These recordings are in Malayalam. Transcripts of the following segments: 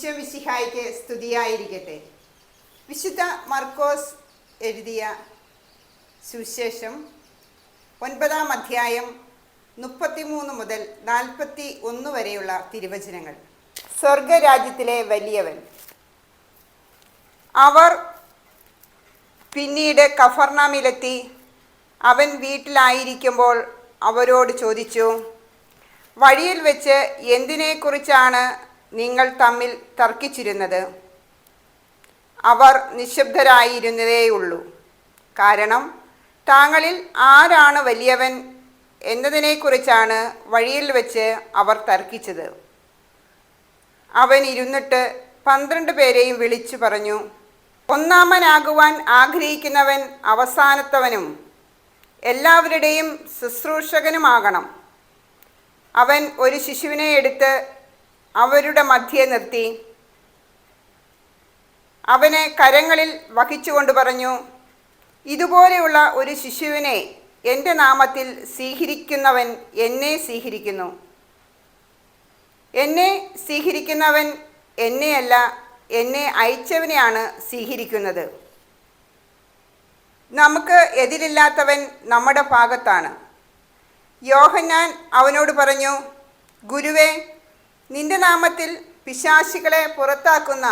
ഈശോമിശിഹായ്ക്ക് സ്തുതിയായിരിക്കട്ടെ. വിശുദ്ധ മർക്കോസ് എഴുതിയ സുവിശേഷം 9-ാം അധ്യായം 33 മുതൽ 41 വരെയുള്ള തിരുവചനങ്ങൾ. സ്വർഗരാജ്യത്തിലെ വലിയവൻ. അവർ പിന്നീട് കഫർനഹൂമിലെത്തി. അവൻ വീട്ടിലായിരിക്കുമ്പോൾ അവരോട് ചോദിച്ചു, വഴിയിൽ വെച്ച് എന്തിനെക്കുറിച്ചാണ് നിങ്ങൾ തമ്മിൽ തർക്കിച്ചിരുന്നത്? അവർ നിശബ്ദരായിരുന്നതേയുള്ളൂ. കാരണം താങ്കളിൽ ആരാണ് വലിയവൻ എന്നതിനെക്കുറിച്ചാണ് വഴിയിൽ വെച്ച് അവർ തർക്കിച്ചത്. അവൻ ഇരുന്നിട്ട് 12 പേരെയും വിളിച്ചു പറഞ്ഞു, ഒന്നാമനാകുവാൻ ആഗ്രഹിക്കുന്നവൻ അവസാനത്തവനും എല്ലാവരുടെയും ശുശ്രൂഷകനുമാകണം. അവൻ ഒരു ശിശുവിനെ എടുത്ത് അവരുടെ മധ്യേ നിർത്തി അവനെ കരങ്ങളിൽ വഹിച്ചുകൊണ്ട് പറഞ്ഞു, ഇതുപോലെയുള്ള ഒരു ശിശുവിനെ എൻ്റെ നാമത്തിൽ സ്വീകരിക്കുന്നവൻ എന്നെ സ്വീകരിക്കുന്നു. എന്നെ സ്വീകരിക്കുന്നവൻ എന്നെയല്ല, എന്നെ അയച്ചവനെയാണ് സ്വീകരിക്കുന്നത്. നമുക്ക് എതിരില്ലാത്തവൻ നമ്മുടെ ഭാഗത്താണ്. യോഹന്നാൻ അവനോട് പറഞ്ഞു, ഗുരുവേ, നിന്റെ നാമത്തിൽ പിശാചുക്കളെ പുറത്താക്കുന്ന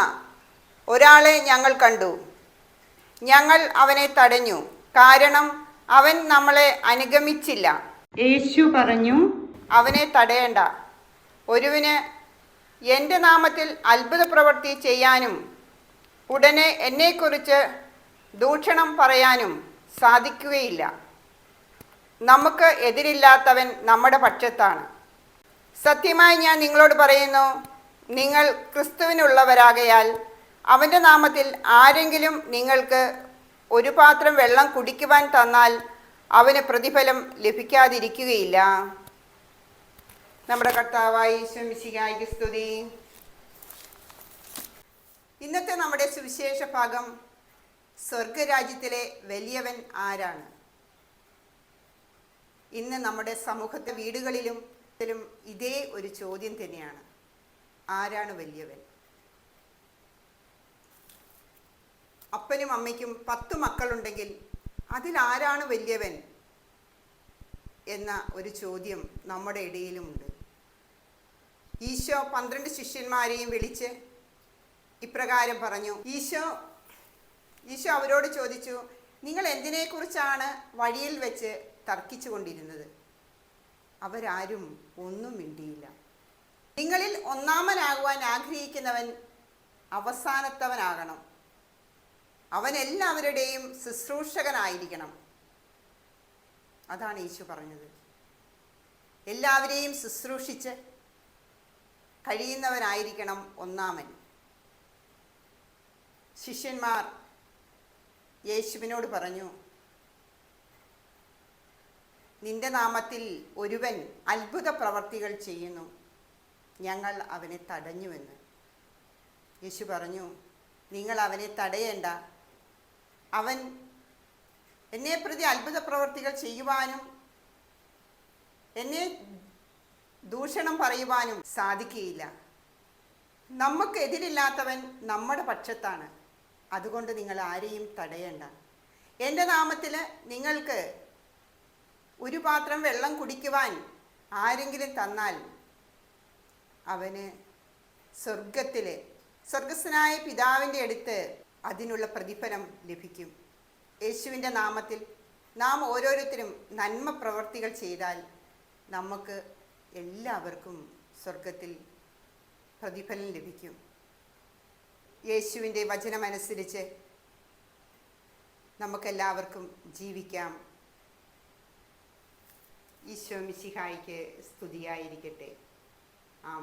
ഒരാളെ ഞങ്ങൾ കണ്ടു. ഞങ്ങൾ അവനെ തടഞ്ഞു, കാരണം അവൻ നമ്മളെ അനുഗമിച്ചില്ല. യേശു പറഞ്ഞു, അവനെ തടയേണ്ട. ഒരുവന് എൻ്റെ നാമത്തിൽ അത്ഭുത പ്രവൃത്തി ചെയ്യാനും ഉടനെ എന്നെക്കുറിച്ച് ദൂഷണം പറയാനും സാധിക്കുകയില്ല. നമുക്ക് എതിരില്ലാത്തവൻ നമ്മുടെ പക്ഷത്താണ്. സത്യമായി ഞാൻ നിങ്ങളോട് പറയുന്നു, നിങ്ങൾ ക്രിസ്തുവിനുള്ളവരാകയാൽ അവൻ്റെ നാമത്തിൽ ആരെങ്കിലും നിങ്ങൾക്ക് ഒരു പാത്രം വെള്ളം കുടിക്കുവാൻ തന്നാൽ അവന് പ്രതിഫലം ലഭിക്കാതിരിക്കുകയില്ല. നമ്മുടെ കർത്താവായ ഈശോമിശിഹായ്ക്ക് സ്തുതി. ഇന്നത്തെ നമ്മുടെ സുവിശേഷ ഭാഗം സ്വർഗരാജ്യത്തിലെ വലിയവൻ ആരാണ്? ഇന്ന് നമ്മുടെ സമൂഹത്തെ വീടുകളിലും ഇതേ ഒരു ചോദ്യം തന്നെയാണ്. ആരാണ് വലിയവൻ? അപ്പനും അമ്മയ്ക്കും 10 മക്കളുണ്ടെങ്കിൽ അതിലാരാണ് വലിയവൻ എന്ന ഒരു ചോദ്യം നമ്മുടെ ഇടയിലുമുണ്ട്. ഈശോ 12 ശിഷ്യന്മാരെയും വിളിച്ച് ഇപ്രകാരം പറഞ്ഞു. ഈശോ അവരോട് ചോദിച്ചു, നിങ്ങൾ എന്തിനെക്കുറിച്ചാണ് വഴിയിൽ വെച്ച് തർക്കിച്ചു കൊണ്ടിരുന്നത്? അവരാരും ഒന്നും മിണ്ടിയില്ല. നിങ്ങളിൽ ഒന്നാമനാകുവാൻ ആഗ്രഹിക്കുന്നവൻ അവസാനത്തവനാകണം. അവൻ എല്ലാവരുടെയും ശുശ്രൂഷകനായിരിക്കണം. അതാണ് യേശു പറഞ്ഞത്. എല്ലാവരെയും ശുശ്രൂഷിച്ച് കഴിയുന്നവനായിരിക്കണം ഒന്നാമൻ. ശിഷ്യന്മാർ യേശുവിനോട് പറഞ്ഞു, നിന്റെ നാമത്തിൽ ഒരുവൻ അത്ഭുത പ്രവർത്തികൾ ചെയ്യുന്നു, ഞങ്ങൾ അവനെ തടഞ്ഞുവെന്ന്. യേശു പറഞ്ഞു, നിങ്ങൾ അവനെ തടയേണ്ട. അവൻ എന്നെ പ്രതി അത്ഭുത പ്രവർത്തികൾ ചെയ്യുവാനും എന്നെ ദൂഷണം പറയുവാനും സാധിക്കുകയില്ല. നമുക്ക് എതിരില്ലാത്തവൻ നമ്മുടെ പക്ഷത്താണ്. അതുകൊണ്ട് നിങ്ങൾ ആരെയും തടയേണ്ട. എൻ്റെ നാമത്തിൽ നിങ്ങൾക്ക് ഒരു പാത്രം വെള്ളം കുടിക്കുവാൻ ആരെങ്കിലും തന്നാൽ അവന് സ്വർഗസ്ഥനായ പിതാവിൻ്റെ അടുത്ത് അതിനുള്ള പ്രതിഫലം ലഭിക്കും. യേശുവിൻ്റെ നാമത്തിൽ നാം ഓരോരുത്തരും നന്മ പ്രവർത്തികൾ ചെയ്താൽ നമുക്ക് എല്ലാവർക്കും സ്വർഗത്തിൽ പ്രതിഫലം ലഭിക്കും. യേശുവിൻ്റെ വചനമനുസരിച്ച് നമുക്കെല്ലാവർക്കും ജീവിക്കാം. ഈശോമിശിഹായ്ക്ക് സ്തുതിയായിരിക്കട്ടെ.